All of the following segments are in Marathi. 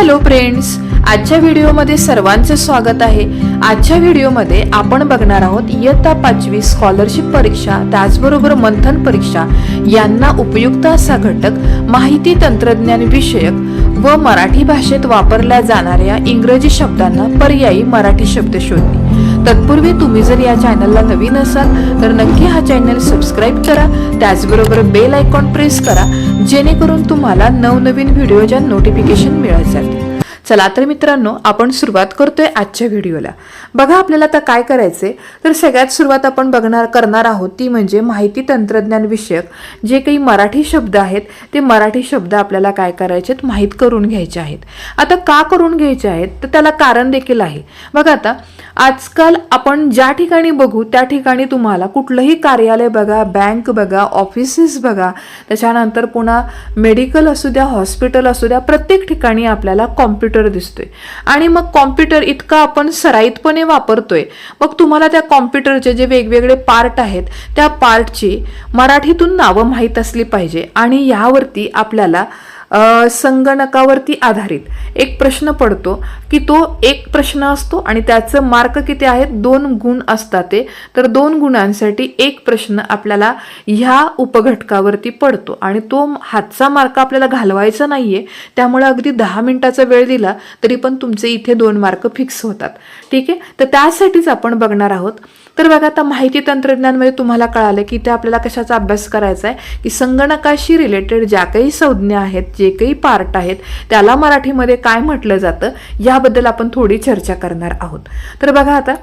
हॅलो फ्रेंड्स, आजच्या व्हिडिओमध्ये सर्वांचे स्वागत आहे। आजच्या व्हिडिओमध्ये आपण बघणार आहोत इयत्ता 5वी स्कॉलरशिप परीक्षा त्याचबरोबर मंथन परीक्षा यांना उपयुक्त असा घटक माहिती तंत्रज्ञान विषयक व मराठी भाषेत वापरल्या जाणाऱ्या इंग्रजी शब्दांना पर्यायी मराठी शब्द शोधणे। तत्पूर्वी तुम्ही जर या चॅनलला नवीन असाल तर नक्की हा चॅनल सबस्क्राइब करा, त्याचबरोबर बेल आयकॉन प्रेस करा जेणेकरून तुम्हाला नवनवीन व्हिडिओच्या नोटिफिकेशन मिळत जातील। चला तर मित्रांनो, आपण सुरुवात करतोय आजच्या व्हिडिओला। बघा, आपल्याला आता काय करायचंय तर सगळ्यात सुरुवात आपण करणार आहोत ती म्हणजे माहिती तंत्रज्ञान विषयक जे काही मराठी शब्द आहेत ते मराठी शब्द आपल्याला काय करायचे आहेत माहित करून घ्यायचे आहेत। आता का करून घ्यायचे आहेत तर त्याला कारण देखील आहे। बघा, आता आजकाल आपण ज्या ठिकाणी बघू त्या ठिकाणी तुम्हाला कुठलंही कार्यालय बघा, बँक बघा, ऑफिसेस बघा, त्याच्यानंतर पुन्हा मेडिकल असू द्या, हॉस्पिटल असू द्या, प्रत्येक ठिकाणी आपल्याला कॉम्प्युटर दिसतोय आणि मग कॉम्प्युटर इतका आपण सराईतपणे वापरतोय। मग तुम्हाला त्या कॉम्प्युटरचे जे वेगवेगळे पार्ट आहेत त्या पार्टची मराठीतून नावं माहीत असली पाहिजे आणि यावरती आपल्याला संगणकावरती आधारित एक प्रश्न पडतो की तो एक प्रश्न असतो आणि त्याचं मार्क किती आहेत, 2 गुण असतात ते। तर 2 गुणांसाठी एक प्रश्न आपल्याला ह्या उपघटकावरती पडतो आणि तो हातचा मार्क आपल्याला घालवायचा नाहीये, त्यामुळे अगदी 10 मिनिटाचा वेळ दिला तरी पण तुमचे इथे 2 मार्क फिक्स होतात। ठीक आहे, तर त्यासाठीच आपण बघणार आहोत। तर बघा, आता माहिती तंत्रज्ञानमध्ये तुम्हाला कळालं की ते आपल्याला कशाचा अभ्यास करायचा आहे की संगणकाशी रिलेटेड ज्या काही संज्ञा आहेत, जे काही पार्ट आहेत त्याला मराठीमध्ये काय म्हटलं जातं याबद्दल आपण थोडी चर्चा करणार आहोत। तर बघा, आता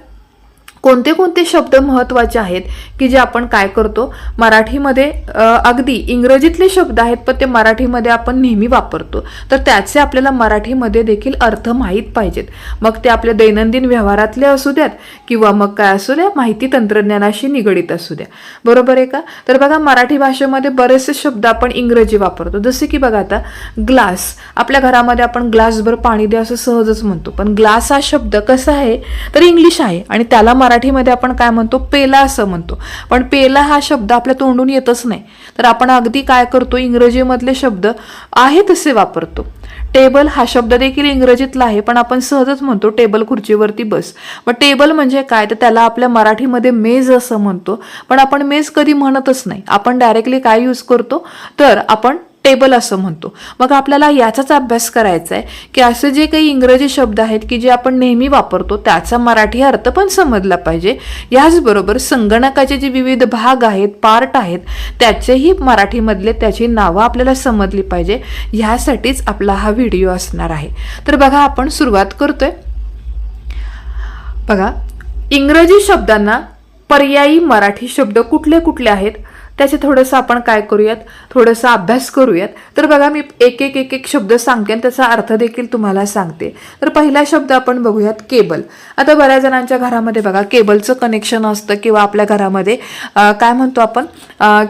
कोणते कोणते शब्द महत्त्वाचे आहेत की जे आपण काय करतो मराठीमध्ये अगदी इंग्रजीतले शब्द आहेत पण ते मराठीमध्ये आपण नेहमी वापरतो, तर त्याचे आपल्याला मराठीमध्ये देखील अर्थ माहीत पाहिजेत। मग ते आपल्या दैनंदिन व्यवहारातले असू द्यात किंवा मग काय असू द्या माहिती तंत्रज्ञानाशी निगडित असू द्या, बरोबर आहे का? तर बघा, मराठी भाषेमध्ये बरेचसे शब्द आपण इंग्रजी वापरतो, जसे की बघा आता ग्लास, आपल्या घरामध्ये आपण ग्लासभर पाणी द्या असं सहजच म्हणतो, पण ग्लास हा शब्द कसा आहे तर इंग्लिश आहे आणि त्याला मराठीमध्ये आपण काय म्हणतो, पेला असं म्हणतो। पण पेला हा शब्द आपल्या तोंडून येतच नाही, तर आपण अगदी काय करतो इंग्रजीमधले शब्द आहे तसे वापरतो। टेबल हा शब्द देखील इंग्रजीतला आहे पण आपण सहजच म्हणतो टेबल, खुर्चीवरती बस। मग टेबल म्हणजे काय तर त्याला आपल्या मराठीमध्ये मेज असं म्हणतो, पण आपण मेज कधी म्हणतच नाही, आपण डायरेक्टली काय यूज करतो तर आपण टेबल असं म्हणतो। मग आपल्याला याचाच अभ्यास करायचा आहे की असे जे काही इंग्रजी शब्द आहेत की जे आपण नेहमी वापरतो त्याचा मराठी अर्थ पण समजला पाहिजे। याचबरोबर संगणकाचे जे विविध भाग आहेत, पार्ट आहेत, त्याचेही मराठीमधले त्याची नावं आपल्याला समजली पाहिजे। ह्यासाठीच आपला हा व्हिडिओ असणार आहे। तर बघा, आपण सुरुवात करतोय। बघा, इंग्रजी शब्दांना पर्यायी मराठी शब्द कुठले कुठले आहेत त्याचे थोडंसं आपण काय करूयात, थोडंसं अभ्यास करूयात। तर बघा, मी एक एक शब्द सांगते आणि त्याचा अर्थ देखील तुम्हाला सांगते। तर पहिला शब्द आपण बघूयात केबल। आता बऱ्याच जणांच्या घरामध्ये बघा केबलचं कनेक्शन असतं किंवा आपल्या घरामध्ये काय म्हणतो आपण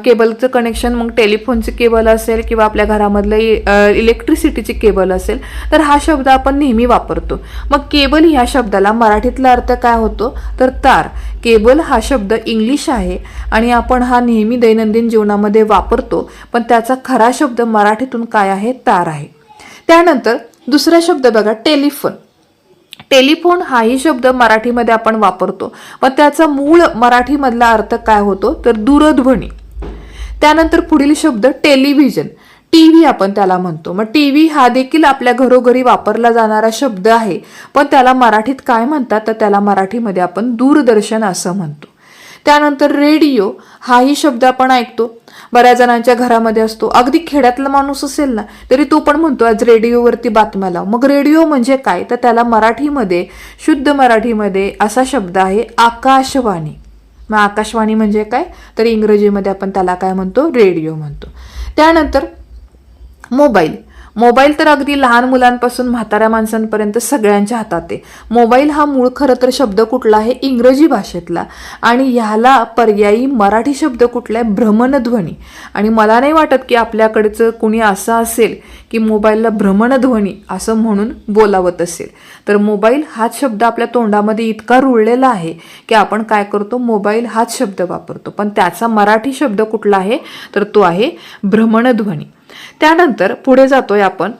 केबलचं कनेक्शन, मग टेलिफोनचे केबल असेल किंवा आपल्या घरामधलं इलेक्ट्रिसिटीचे केबल असेल, तर हा शब्द आपण नेहमी वापरतो। मग केबल ह्या शब्दाला मराठीतला अर्थ काय होतो तर तार। केबल हा शब्द इंग्लिश आहे आणि आपण हा नेहमी दैनंदिन जीवनामध्ये वापरतो, पण त्याचा खरा शब्द मराठीतून काय आहे, तार आहे। त्यानंतर दुसरा शब्द बघा टेलिफोन। टेलिफोन हाही शब्द मराठीमध्ये आपण वापरतो, पण त्याचा मूळ मराठीमधला अर्थ काय होतो तर दूरध्वनी। त्यानंतर पुढील शब्द टेलिव्हिजन, टीव्ही आपण त्याला म्हणतो। मग टीव्ही हा देखील आपल्या घरोघरी वापरला जाणारा शब्द आहे, पण त्याला मराठीत काय म्हणतात तर त्याला मराठीमध्ये आपण दूरदर्शन असं म्हणतो। त्यानंतर रेडिओ हाही शब्द आपण ऐकतो, बऱ्याच जणांच्या घरामध्ये असतो, अगदी खेड्यातला माणूस असेल ना तरी तो पण म्हणतो आज रेडिओवरती बातम्या लाव। मग रेडिओ म्हणजे काय तर त्याला मराठीमध्ये, शुद्ध मराठीमध्ये असा शब्द आहे आकाशवाणी। मग आकाशवाणी म्हणजे काय तर इंग्रजीमध्ये आपण त्याला काय म्हणतो, रेडिओ म्हणतो। त्यानंतर मोबाईल। मोबाईल तर अगदी लहान मुलांपासून म्हाताऱ्या माणसांपर्यंत सगळ्यांच्या हातात आहे। मोबाईल हा मूळ खरं तर शब्द कुठला आहे इंग्रजी भाषेतला आणि ह्याला पर्यायी मराठी शब्द कुठला आहे भ्रमणध्वनी। आणि मला नाही वाटत की आपल्याकडचं कुणी असं असेल की मोबाईलला भ्रमणध्वनी असं म्हणून बोलावत असेल। तर मोबाईल हाच शब्द आपल्या तोंडामध्ये इतका रुळलेला आहे की आपण काय करतो मोबाईल हाच शब्द वापरतो, पण त्याचा मराठी शब्द कुठला आहे तर तो आहे भ्रमणध्वनी। त्यानंतर पुढे जातोय आपण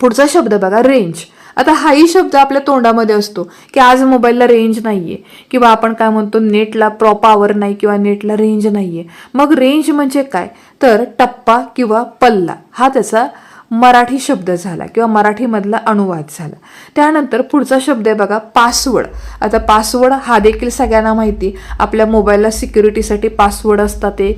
पुढचा शब्द बघा रेंज. आता हाही शब्द आपल्या तोंडामध्ये असतो की आज मोबाईलला रेंज नाहीये किंवा आपण काय म्हणतो नेटला पॉवर नाही किंवा नेटला रेंज नाहीये. मग रेंज म्हणजे काय तर टप्पा किंवा पल्ला हा त्याचा मराठी शब्द झाला किंवा मराठीमधला अनुवाद झाला. त्यानंतर पुढचा शब्द आहे बघा पासवर्ड. आता पासवर्ड हा देखील सगळ्यांना माहिती, आपल्या मोबाईलला सिक्युरिटीसाठी पासवर्ड असतात, ते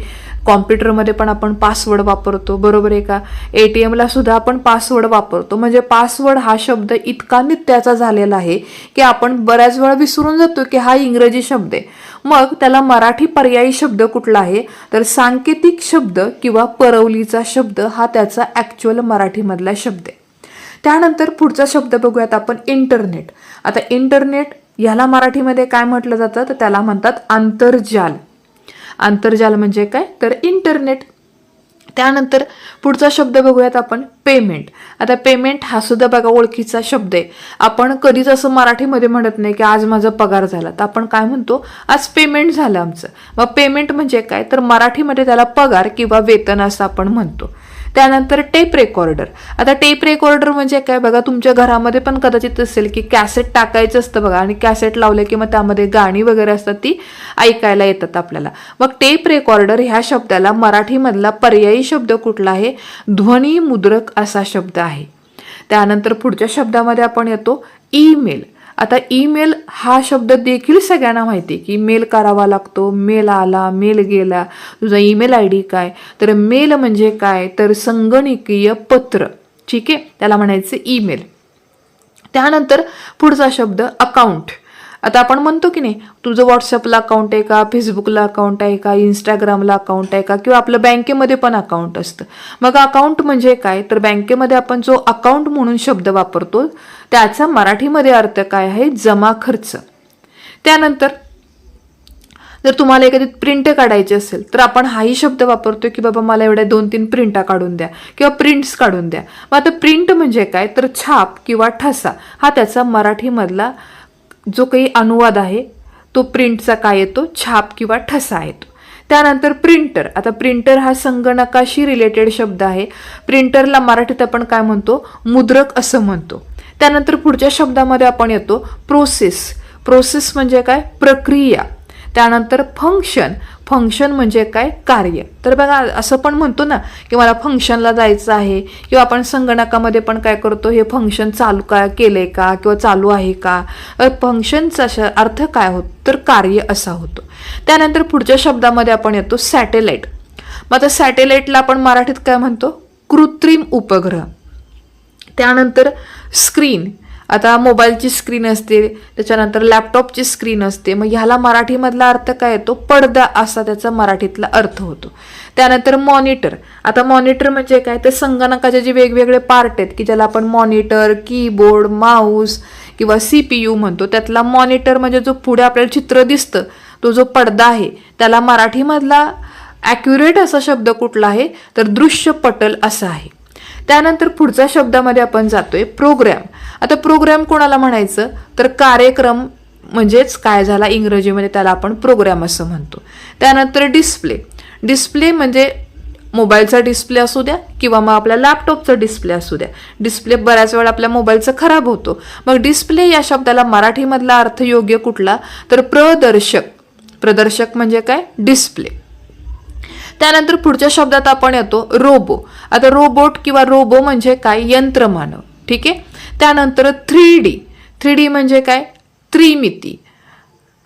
कॉम्प्युटरमध्ये पण आपण पासवर्ड वापरतो, बरोबर आहे का. ATMला सुद्धा आपण पासवर्ड वापरतो. म्हणजे पासवर्ड हा शब्द इतका नित्याचा झालेला आहे की आपण बऱ्याच वेळा विसरून जातो की हा इंग्रजी शब्द आहे. मग त्याला मराठी पर्यायी शब्द कुठला आहे तर सांकेतिक शब्द किंवा परवलीचा शब्द हा त्याचा ॲक्च्युअल मराठीमधला शब्द आहे. त्यानंतर पुढचा शब्द बघूयात आपण इंटरनेट. आता इंटरनेट ह्याला मराठीमध्ये काय म्हटलं जातं तर त्याला म्हणतात आंतरजाल. आंतरजाल म्हणजे काय तर इंटरनेट. त्यानंतर पुढचा शब्द बघूयात आपण पेमेंट. आता पेमेंट हा सुद्धा बघा ओळखीचा शब्द आहे. आपण कधीच असं मराठीमध्ये म्हणत नाही की आज माझा पगार झाला, तर आपण काय म्हणतो आज पेमेंट झालं आमचं. मग पेमेंट म्हणजे काय तर मराठीमध्ये त्याला पगार किंवा वेतन असं आपण म्हणतो. त्यानंतर टेप रेकॉर्डर. आता टेप रेकॉर्डर म्हणजे काय बघा तुमच्या घरामध्ये पण कदाचित असेल की कॅसेट टाकायचं असतं बघा आणि कॅसेट लावले की मग त्यामध्ये गाणी वगैरे असतात ती ऐकायला येतात आपल्याला. मग टेप रेकॉर्डर ह्या शब्दाला मराठीमधला पर्यायी शब्द कुठला आहे ध्वनी मुद्रक असा शब्द आहे. त्यानंतर पुढच्या शब्दामध्ये आपण येतो ईमेल. आता ईमेल हा शब्द देखील सगळ्यांना माहिती की मेल करावा लागतो, मेल आला, मेल गेला, तुझा ईमेल ID काय तर मेल म्हणजे काय तर संगणकीय पत्र. ठीक आहे, त्याला म्हणायचं ईमेल. त्यानंतर पुढचा शब्द अकाउंट. आता आपण म्हणतो की नाही तुझं व्हॉट्सअपला अकाउंट आहे का, फेसबुकला अकाउंट आहे का, इंस्टाग्रामला अकाउंट आहे का किंवा आपलं बँकेमध्ये पण अकाउंट असतं. मग अकाउंट म्हणजे काय तर बँकेमध्ये आपण जो अकाउंट म्हणून शब्द वापरतो त्याचा मराठीमध्ये अर्थ काय आहे जमा खर्च. त्यानंतर जर तुम्हाला एखादी प्रिंट काढायची असेल तर आपण हाही शब्द वापरतो की बाबा मला एवढ्या 2-3 प्रिंटा काढून द्या किंवा प्रिंट्स काढून द्या. मग आता प्रिंट म्हणजे काय तर छाप किंवा ठसा हा त्याचा मराठीमधला जो काही अनुवाद आहे तो प्रिंटचा काय येतो छाप किंवा ठसा येतो. त्यानंतर प्रिंटर. आता प्रिंटर हा संगणकाशी रिलेटेड शब्द आहे. प्रिंटरला मराठीत आपण काय म्हणतो मुद्रक असं म्हणतो. त्यानंतर पुढच्या शब्दामध्ये आपण येतो प्रोसेस. प्रोसेस म्हणजे काय प्रक्रिया. त्यानंतर फंक्शन. फंक्शन म्हणजे काय कार्य. तर बघा असं पण म्हणतो ना की मला फंक्शनला जायचं आहे किंवा आपण संगणकामध्ये पण काय करतो हे फंक्शन चालू काय केलंय का किंवा चालू आहे का. फंक्शनचा अर्थ काय होतो तर कार्य असा होतो. त्यानंतर पुढच्या शब्दामध्ये आपण येतो सॅटेलाइट. मग आता सॅटेलाइटला आपण मराठीत काय म्हणतो कृत्रिम उपग्रह. त्यानंतर स्क्रीन. आता मोबाईलची स्क्रीन असते, त्याच्यानंतर लॅपटॉपची स्क्रीन असते. मग ह्याला मराठीमधला अर्थ काय येतो पडदा असा त्याचा मराठीतला अर्थ होतो. त्यानंतर मॉनिटर. आता मॉनिटर म्हणजे काय तर संगणकाचे जे वेगवेगळे पार्ट आहेत की ज्याला आपण मॉनिटर, कीबोर्ड, माऊस किंवा CPU म्हणतो त्यातला मॉनिटर म्हणजे जो पुढे आपल्याला चित्र दिसतं तो जो पडदा आहे त्याला मराठीमधला ॲक्युरेट असा शब्द कुठला आहे तर दृश्यपटल असा आहे. त्यानंतर पुढच्या शब्दामध्ये आपण जातोय प्रोग्रॅम. आता प्रोग्रॅम कोणाला म्हणायचं तर कार्यक्रम म्हणजेच काय झाला इंग्रजीमध्ये त्याला आपण प्रोग्रॅम असं म्हणतो. त्यानंतर डिस्प्ले. डिस्प्ले म्हणजे मोबाईलचा डिस्प्ले असू द्या किंवा मग आपल्या लॅपटॉपचा डिस्प्ले असू द्या. डिस्प्ले बऱ्याच वेळा आपल्या मोबाईलचा खराब होतो. मग डिस्प्ले या शब्दाला मराठीमधला अर्थ योग्य कुठला तर प्रदर्शक. प्रदर्शक म्हणजे काय डिस्प्ले. त्यानंतर पुढच्या शब्दात आपण येतो रोबो. आता रोबोट किंवा रोबो म्हणजे काय यंत्रमानव. ठीक आहे. त्यानंतर 3D. 3D म्हणजे काय त्रिमिती.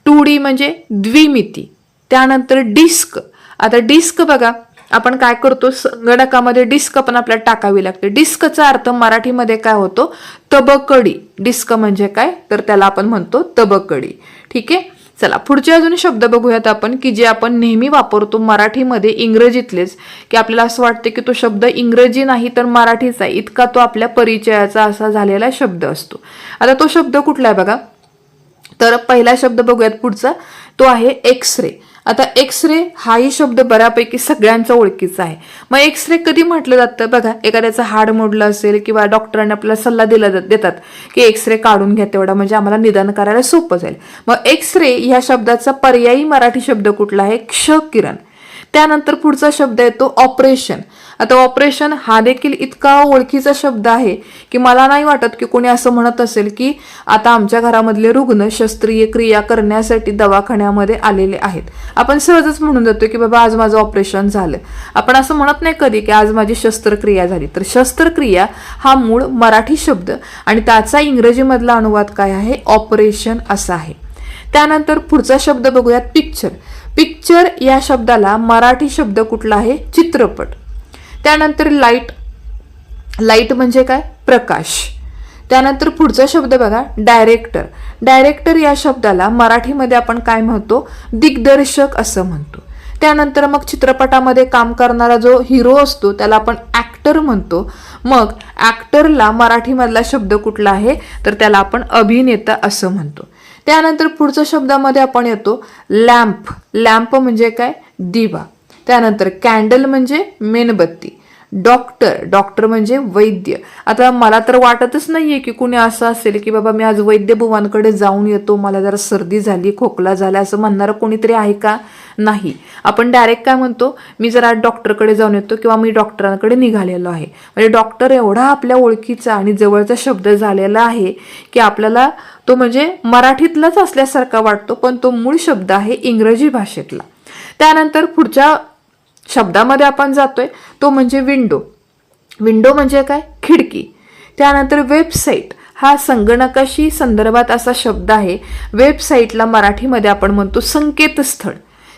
2D म्हणजे द्विमिती. त्यानंतर डिस्क. आता डिस्क बघा आपण काय करतो संगणकामध्ये डिस्क पण आपल्याला टाकावी लागते. डिस्कचा अर्थ मराठीमध्ये काय होतो तबकडी. डिस्क म्हणजे काय तर त्याला आपण म्हणतो तबकडी. ठीक आहे. चला पुढचे अजून शब्द बघूयात आपण की जे आपण नेहमी वापरतो मराठीमध्ये इंग्रजीतलेच की आपल्याला असं वाटते की तो शब्द इंग्रजी नाही तर मराठीचा आहे इतका तो आपल्या परिचयाचा असा झालेला शब्द असतो. आता तो शब्द कुठला आहे बघा तर पहिला शब्द बघूयात पुढचा तो आहे एक्सरे. आता एक्सरे हाही शब्द बऱ्यापैकी सगळ्यांचा ओळखीचा आहे. मग एक्सरे कधी म्हटलं जातं बघा एखाद्याचं हाड मोडलं असेल किंवा डॉक्टरांनी आपल्याला सल्ला देतात की एक्सरे काढून घ्या तेवढा म्हणजे आम्हाला निदान करायला सोपं जाईल. मग एक्सरे ह्या शब्दाचा पर्यायी मराठी शब्द कुठला आहे क्षकिरण. त्यानंतर पुढचा शब्द येतो ऑपरेशन. आता ऑपरेशन हा देखील इतका ओळखीचा शब्द आहे की मला नाही वाटत की कोणी असं म्हणत असेल की आता आमच्या घरामधले रुग्ण शस्त्रीय क्रिया करण्यासाठी दवाखान्यामध्ये आलेले आहेत. आपण सहजच म्हणून जातो की बाबा आज माझं ऑपरेशन झालं. आपण असं म्हणत नाही कधी की आज माझी शस्त्रक्रिया झाली. तर शस्त्रक्रिया हा मूळ मराठी शब्द आणि त्याचा इंग्रजीमधला अनुवाद काय आहे, ऑपरेशन असा आहे. त्यानंतर पुढचा शब्द बघूयात पिक्चर. पिक्चर या शब्दाला मराठी शब्द कुठला आहे, चित्रपट. त्यानंतर लाईट. लाईट म्हणजे काय, प्रकाश. त्यानंतर पुढचा शब्द बघा डायरेक्टर. डायरेक्टर या शब्दाला मराठीमध्ये आपण काय म्हणतो, दिग्दर्शक असं म्हणतो. त्यानंतर मग चित्रपटामध्ये काम करणारा जो हिरो असतो त्याला आपण ऍक्टर म्हणतो. मग ऍक्टरला मराठीमधला शब्द कुठला आहे, तर त्याला आपण अभिनेता असं म्हणतो. त्यानंतर पुढच्या शब्दामध्ये आपण येतो लॅम्प. लॅम्प म्हणजे काय, दिवा. त्यानंतर कॅन्डल म्हणजे मेणबत्ती. डॉक्टर. डॉक्टर म्हणजे वैद्य. आता मला तर वाटतच नाहीये की कुणी असं असेल की बाबा मी आज वैद्यभुवांकडे जाऊन येतो, मला जरा सर्दी झाली, खोकला झाला असं म्हणणारं कोणीतरी आहे का, नाही. आपण डायरेक्ट काय म्हणतो, मी जरा डॉक्टरकडे जाऊन येतो किंवा मी डॉक्टरांकडे निघालेलो आहे. म्हणजे डॉक्टर एवढा आपल्या ओळखीचा आणि जवळचा शब्द झालेला आहे की आपल्याला तो म्हणजे मराठीतलाच असल्यासारखा वाटतो, पण तो मूळ शब्द आहे इंग्रजी भाषेतला. त्यानंतर पुढच्या शब्दामध्ये आपण जातोय तो म्हणजे विंडो. विंडो म्हणजे काय, खिडकी. त्यानंतर वेबसाईट हा संगणकाशी संदर्भात असा शब्द आहे. वेबसाईटला मराठीमध्ये आपण म्हणतो संकेतस्थळ.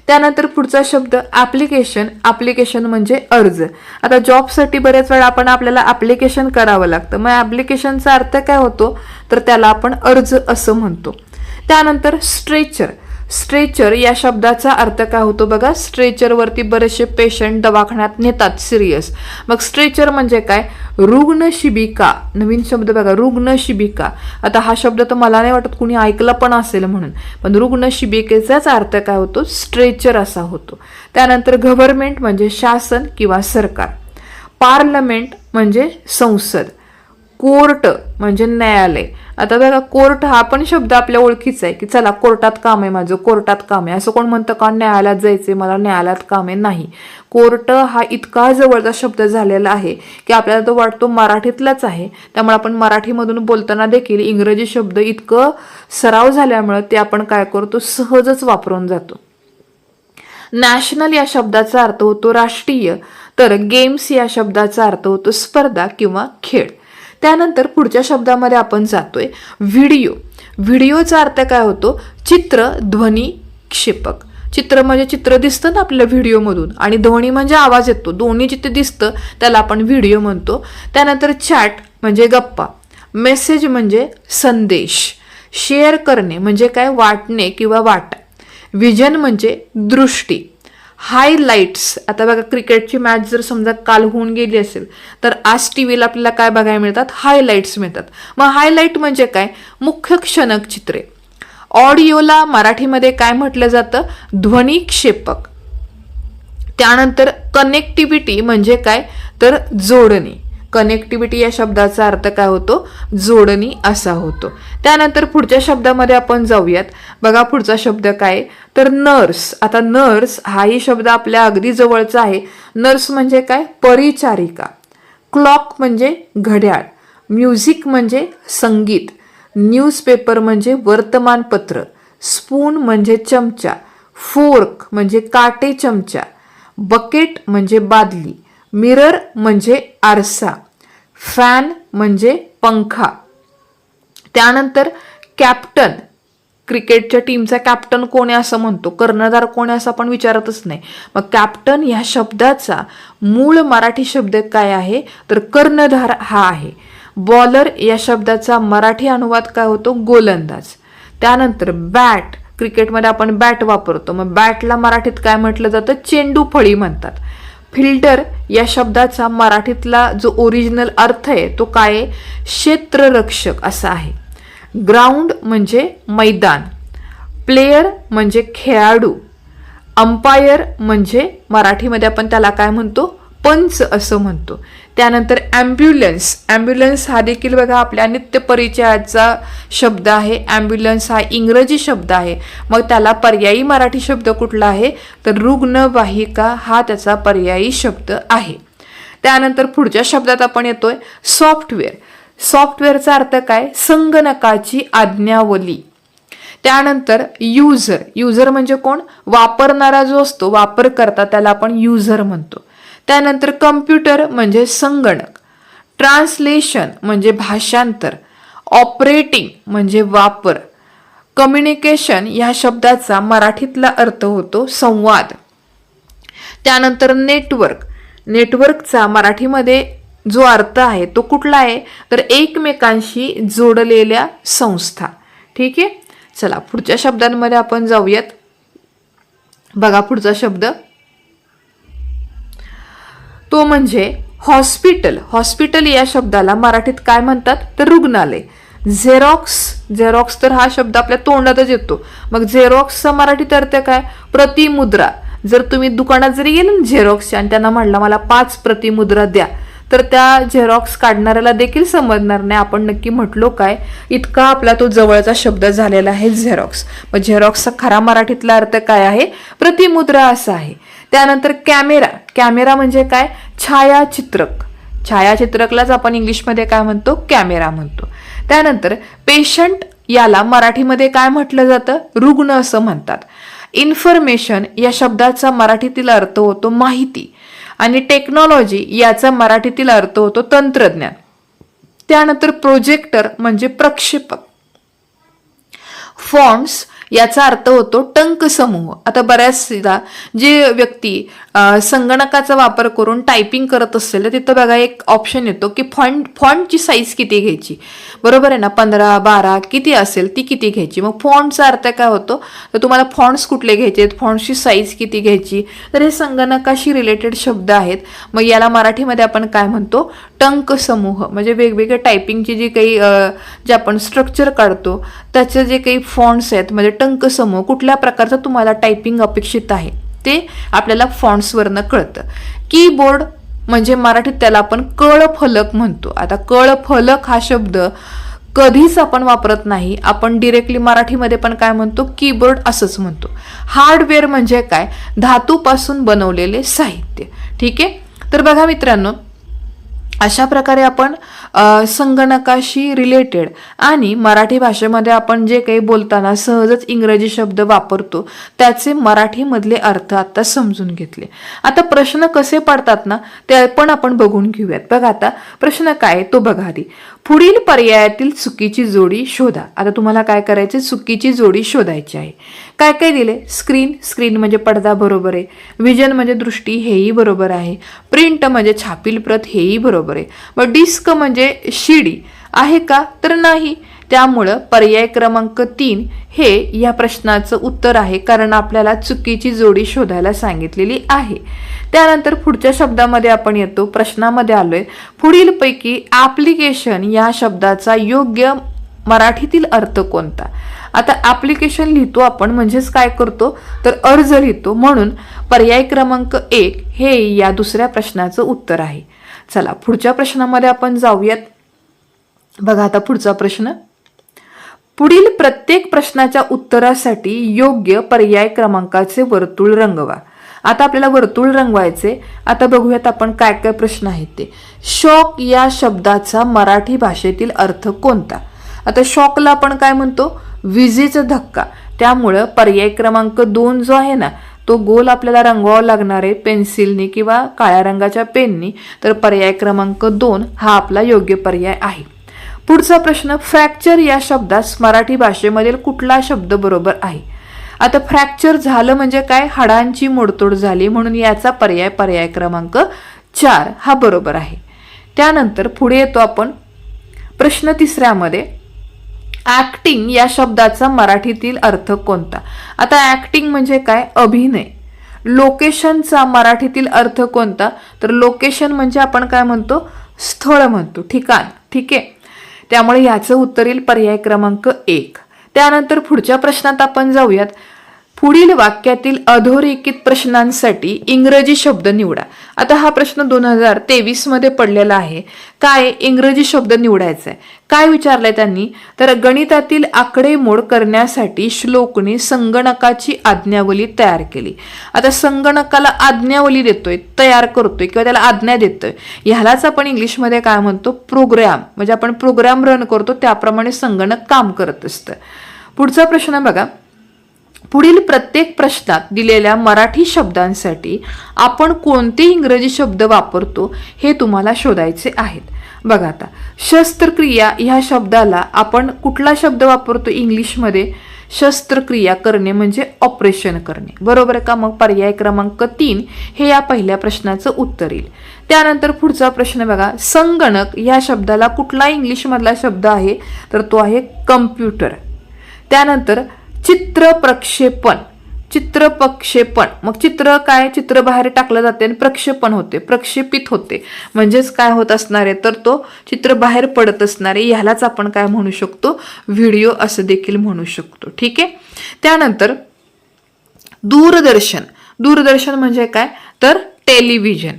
त्यानंतर पुढचा शब्द ऍप्लिकेशन. ऍप्लिकेशन म्हणजे अर्ज. आता जॉबसाठी बरेच वेळा आपल्याला ऍप्लिकेशन करावं लागतं. मग ऍप्लिकेशनचा अर्थ काय होतो, तर त्याला आपण अर्ज असं म्हणतो. त्यानंतर स्ट्रेचर. स्ट्रेचर या शब्दाचा अर्थ काय होतो बघा, स्ट्रेचरवरती बरेचसे पेशंट दवाखान्यात नेतात सिरियस. मग स्ट्रेचर म्हणजे काय, रुग्ण शिबिका. नवीन शब्द बघा, रुग्ण शिबिका. आता हा शब्द तर मला नाही वाटत कुणी ऐकला पण असेल म्हणून, पण रुग्ण शिबिकेचाच अर्थ काय होतो, स्ट्रेचर असा होतो. त्यानंतर गव्हर्नमेंट म्हणजे शासन किंवा सरकार. पार्लमेंट म्हणजे संसद. कोर्ट म्हणजे न्यायालय. आता बघा कोर्ट हा पण शब्द आपल्या ओळखीचा आहे की चला कोर्टात काम आहे माझं, कोर्टात काम आहे. असं कोण म्हणतं का न्यायालयात जायचंय मला, न्यायालयात काम आहे, नाही. कोर्ट हा इतका जवळचा शब्द झालेला आहे की आपल्याला तो वाटतो मराठीतलाच आहे. त्यामुळे आपण मराठीमधून बोलताना देखील इंग्रजी शब्द इतकं सराव झाल्यामुळे ते आपण काय करतो, सहजच वापरून जातो. नॅशनल या शब्दाचा अर्थ होतो राष्ट्रीय, तर गेम्स या शब्दाचा अर्थ होतो स्पर्धा किंवा खेळ. त्यानंतर पुढच्या शब्दामध्ये आपण जातोय व्हिडिओ. व्हिडिओचा अर्थ काय होतो, चित्र, ध्वनी, क्षेपक. चित्र म्हणजे चित्र दिसतं ना आपल्या व्हिडिओमधून, आणि ध्वनी म्हणजे आवाज येतो. दोन्ही जिथे दिसतं त्याला आपण व्हिडिओ म्हणतो. त्यानंतर चॅट म्हणजे गप्पा. मेसेज म्हणजे संदेश. शेअर करणे म्हणजे काय, वाटणे किंवा वाटा. विजन म्हणजे दृष्टी. हायलाइट्स. आता बघा क्रिकेटची मॅच जर समजा काल होऊन गेली असेल तर आज टीव्हीला आपल्याला काय बघायला मिळतात, हायलाइट्स मिळतात. मग हायलाइट म्हणजे काय, मुख्य क्षणक चित्रे. ऑडिओला मराठीमध्ये काय म्हटलं जातं, ध्वनी क्षेपक. त्यानंतर कनेक्टिव्हिटी म्हणजे काय, तर जोडणी. कनेक्टिव्हिटी या शब्दाचा अर्थ काय होतो, जोडणी असा होतो. त्यानंतर पुढच्या शब्दामध्ये आपण जाऊयात. बघा पुढचा शब्द काय, तर नर्स. आता नर्स हाही शब्द आपल्या अगदी जवळचा आहे. नर्स म्हणजे काय, परिचारिका. क्लॉक म्हणजे घड्याळ. म्युझिक म्हणजे संगीत. न्यूजपेपर म्हणजे वर्तमानपत्र. स्पून म्हणजे चमचा. फोर्क म्हणजे काटे चमचा. बकेट म्हणजे बादली. मिरर म्हणजे आरसा. फॅन म्हणजे पंखा. त्यानंतर कॅप्टन. क्रिकेटच्या टीमचा कॅप्टन कोण आहे असं म्हणतो, कर्णधार कोण आहे असं आपण विचारतच नाही. मग कॅप्टन या शब्दाचा मूळ मराठी शब्द काय आहे, तर कर्णधार हा आहे. बॉलर या शब्दाचा मराठी अनुवाद काय होतो, गोलंदाज. त्यानंतर बॅट. क्रिकेटमध्ये आपण बॅट वापरतो, मग बॅटला मराठीत काय म्हटलं जातं, चेंडू फळी म्हणतात. फिल्डर या शब्दाचा मराठीतला जो ओरिजिनल अर्थ आहे तो काय आहे, क्षेत्ररक्षक असा आहे. ग्राउंड म्हणजे मैदान. प्लेयर म्हणजे खेळाडू. अंपायर म्हणजे मराठीमध्ये आपण त्याला काय म्हणतो, पंच असं म्हणतो. त्यानंतर ॲम्ब्युलन्स, ॲम्ब्युलन्स हा देखील बघा आपल्या नित्य परिचयाचा शब्द आहे. ॲम्ब्युलन्स हा इंग्रजी शब्द आहे, मग त्याला पर्यायी मराठी शब्द कुठला आहे तर रुग्णवाहिका हा त्याचा पर्यायी शब्द आहे. त्यानंतर पुढच्या शब्दात आपण येतोय सॉफ्टवेअर. सॉफ्टवेअरचा अर्थ काय, संगणकाची आज्ञावली. त्यानंतर युजर, युजर म्हणजे कोण, वापरणारा जो असतो, वापरकर्ता, त्याला आपण युजर म्हणतो. त्यानंतर कम्प्युटर म्हणजे संगणक, ट्रान्सलेशन म्हणजे भाषांतर, ऑपरेटिंग म्हणजे वापर, कम्युनिकेशन या शब्दाचा मराठीतला अर्थ होतो संवाद. त्यानंतर नेटवर्क, नेटवर्कचा मराठीमध्ये जो अर्थ आहे तो कुठला आहे तर एकमेकांशी जोडलेल्या संस्था. ठीक आहे, चला पुढच्या शब्दांमध्ये आपण जाऊयात. बघा पुढचा शब्द तो म्हणजे हॉस्पिटल. हॉस्पिटल या शब्दाला मराठीत काय म्हणतात तर रुग्णालय. झेरॉक्स, झेरॉक्स तर हा शब्द आपल्या तोंडातच येतो, मग झेरॉक्सचा मराठीत अर्थ काय, प्रतिमुद्रा. जर तुम्ही दुकानात जरी गेले ना झेरॉक्सच्या आणि त्यांना म्हटलं मला 5 प्रतिमुद्रा द्या, तर त्या झेरॉक्स काढणाऱ्याला देखील समजणार नाही आपण नक्की म्हटलो काय, इतका आपला तो जवळचा शब्द झालेला आहे झेरॉक्स. मग झेरॉक्सचा खरा मराठीतला अर्थ काय आहे, प्रतिमुद्रा असा आहे. त्यानंतर कॅमेरा, कॅमेरा म्हणजे काय, छायाचित्रक. छायाचित्रकलाच आपण इंग्लिशमध्ये काय म्हणतो, कॅमेरा म्हणतो. त्यानंतर पेशंट याला मराठीमध्ये काय म्हटलं जातं, रुग्ण असं म्हणतात. इन्फॉर्मेशन या शब्दाचा मराठीतील अर्थ होतो माहिती, आणि टेक्नॉलॉजी याचा मराठीतील अर्थ होतो तंत्रज्ञान. त्यानंतर प्रोजेक्टर म्हणजे प्रक्षेपक. फॉन्ट्स याचा अर्थ होतो टंक समूह. आता बऱ्याचदा जे व्यक्ती संगणकाचा वापर करून टायपिंग करत असेल तर तिथं बघा एक ऑप्शन येतो की फॉन्टची साईज किती घ्यायची, बरोबर आहे ना, 15, 12 किती असेल ती किती घ्यायची. मग फॉन्टचा अर्थ काय होतो तर तुम्हाला फॉन्ट्स कुठले घ्यायचे आहेत, फॉन्टची साईज किती घ्यायची, तर हे संगणकाशी रिलेटेड शब्द आहेत. मग याला मराठीमध्ये आपण काय म्हणतो, टंक समूह. म्हणजे वेगवेगळे टायपिंगची जी काही जे आपण स्ट्रक्चर काढतो त्याचे जे काही फॉन्ट्स आहेत म्हणजे टंक समूह, कुठल्या प्रकारचं तुम्हाला टायपिंग अपेक्षित आहे ते आपल्याला फॉन्ट्सवरनं कळतं. कीबोर्ड म्हणजे मराठीत त्याला आपण कळफलक म्हणतो. आता कळफलक हा शब्द कधीच आपण वापरत नाही, आपण डिरेक्टली मराठीमध्ये पण काय म्हणतो, कीबोर्ड असंच म्हणतो. हार्डवेअर म्हणजे काय, धातूपासून बनवलेले साहित्य. ठीक आहे, तर बघा मित्रांनो, अशा प्रकारे आपण संगणकाशी रिलेटेड आणि मराठी भाषेमध्ये आपण जे काही बोलताना सहजच इंग्रजी शब्द वापरतो त्याचे मराठीमधले अर्थ आता समजून घेतले. आता प्रश्न कसे पडतात ना ते पण आपण बघून घेऊयात. बघा आता प्रश्न काय तो बघा आधी. पुढील पर्यायातील चुकीची जोडी शोधा. आता तुम्हाला काय करायचे, चुकीची जोडी शोधायची आहे. काय काय दिले, स्क्रीन, स्क्रीन म्हणजे पडदा बरोबर आहे. विजन म्हणजे दृष्टी, हेही बरोबर आहे. प्रिंट म्हणजे छापील प्रत, हेही बरोबर आहे. मग डिस्क म्हणजे शिडी आहे का तर नाही, त्यामुळं पर्याय क्रमांक 3 हे या प्रश्नाचं उत्तर आहे, कारण आपल्याला चुकीची जोडी शोधायला सांगितलेली आहे. त्यानंतर पुढच्या शब्दामध्ये आपण येतो, प्रश्नामध्ये आलोय. पुढील पैकी ऍप्लिकेशन या शब्दाचा योग्य मराठीतील अर्थ कोणता. आता ऍप्लिकेशन लिहितो आपण म्हणजेच काय करतो तर अर्ज लिहितो, म्हणून पर्याय क्रमांक 1 हे या दुसऱ्या प्रश्नाचं उत्तर आहे. चला पुढच्या प्रश्नामध्ये आपण जाऊयात. बघा आता पुढचा प्रश्न. पुढील प्रत्येक प्रश्नाच्या उत्तरासाठी योग्य पर्याय क्रमांकाचे वर्तुळ रंगवा. आता आपल्याला वर्तुळ रंगवायचे. आता बघूयात आपण काय काय प्रश्न आहेत ते. शॉक या शब्दाचा मराठी भाषेतील अर्थ कोणता. आता शॉकला आपण काय म्हणतो, विजेचा धक्का. त्यामुळं पर्याय क्रमांक 2 जो आहे ना तो गोल आपल्याला रंगवावा लागणार आहे पेन्सिलनी किंवा काळ्या रंगाच्या पेननी, तर पर्याय क्रमांक 2 हा आपला योग्य पर्याय आहे. पुढचा प्रश्न. फ्रॅक्चर या शब्दास मराठी भाषेमधील कुठला शब्द बरोबर आहे. आता फ्रॅक्चर झालं म्हणजे काय, हाडांची मोडतोड झाली, म्हणून याचा पर्याय क्रमांक 4 हा बरोबर आहे. त्यानंतर पुढे येतो आपण प्रश्न 3मध्ये. ऍक्टिंग या शब्दाचा मराठीतील अर्थ कोणता. आता ऍक्टिंग म्हणजे काय, अभिनय. लोकेशनचा मराठीतील अर्थ कोणता तर लोकेशन म्हणजे आपण काय म्हणतो, स्थळ म्हणतो, ठिकाण. ठीक आहे, त्यामुळे याचं उत्तर येईल पर्याय क्रमांक 1. त्यानंतर पुढच्या प्रश्नात आपण जाऊयात. पुढील वाक्यातील अधोरेखित प्रश्नांसाठी इंग्रजी शब्द निवडा. आता हा प्रश्न 2023 मध्ये पडलेला आहे. काय इंग्रजी शब्द निवडायचा आहे. काय विचारलंय त्यांनी, तर गणितातील आकडेमोड करण्यासाठी श्लोकने संगणकाची आज्ञावली तयार केली. आता संगणकाला आज्ञावली देतोय, तयार करतोय किंवा त्याला आज्ञा देतोय, ह्यालाच आपण इंग्लिशमध्ये काय म्हणतो, प्रोग्राम. म्हणजे आपण प्रोग्राम रन करतो त्याप्रमाणे संगणक काम करत असतं. पुढचा प्रश्न बघा. पुढील प्रत्येक प्रश्नात दिलेल्या मराठी शब्दांसाठी आपण कोणते इंग्रजी शब्द वापरतो हे तुम्हाला शोधायचे आहेत. बघा आता शस्त्रक्रिया ह्या शब्दाला आपण कुठला शब्द वापरतो इंग्लिशमध्ये, शस्त्रक्रिया करणे म्हणजे ऑपरेशन करणे, बरोबर आहे का. मग पर्याय क्रमांक 3 हे या पहिल्या प्रश्नाचं उत्तर येईल. त्यानंतर पुढचा प्रश्न बघा. संगणक या शब्दाला कुठला इंग्लिश मधला शब्द आहे, तर तो आहे कम्प्युटर. त्यानंतर चित्रप्रक्षेपण, चित्रप्रक्षेपण, मग चित्र काय, चित्र बाहेर टाकलं जाते आणि प्रक्षेपण होते, प्रक्षेपित होते, म्हणजेच काय होत असणार आहे, तर तो चित्र बाहेर पडत असणार आहे. ह्यालाच आपण काय म्हणू शकतो, व्हिडिओ असं देखील म्हणू शकतो. ठीक आहे. त्यानंतर दूरदर्शन, दूरदर्शन म्हणजे काय, तर टेलिव्हिजन.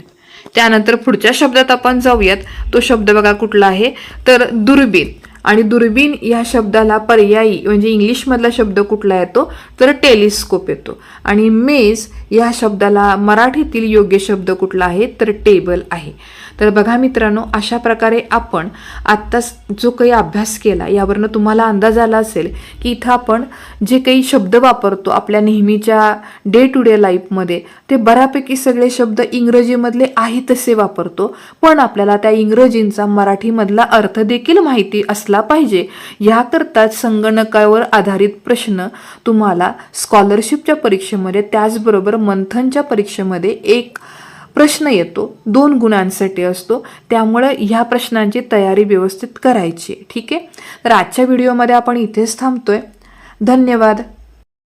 त्यानंतर पुढच्या शब्दात आपण जाऊयात. तो शब्द बघा कुठला आहे, तर दुर्बीण. आणि दुर्बीण या शब्दाला पर्यायी म्हणजे इंग्लिशमधला शब्द कुठला येतो, तर टेलिस्कोप येतो. आणि मेज या शब्दाला मराठीतील योग्य शब्द कुठला आहे, तर टेबल आहे. तर बघा मित्रांनो, अशा प्रकारे आपण आत्ताच जो काही अभ्यास केला यावरनं तुम्हाला अंदाज आला असेल की इथं आपण जे काही शब्द वापरतो आपल्या नेहमीच्या डे टू डे लाईफमध्ये, ते बऱ्यापैकी सगळे शब्द इंग्रजीमधले आहे तसे वापरतो, पण आपल्याला त्या इंग्रजींचा मराठीमधला अर्थ देखील माहिती असला पाहिजे. याकरताच संगणकावर आधारित प्रश्न तुम्हाला स्कॉलरशिपच्या परीक्षेमध्ये, त्याचबरोबर मंथनच्या परीक्षेमध्ये एक प्रश्न येतो, 2 गुणांसाठी असतो. त्यामुळे ह्या प्रश्नांची तयारी व्यवस्थित करायची. ठीक आहे. तर आजच्या व्हिडिओमध्ये आपण इथेच थांबतोय. धन्यवाद.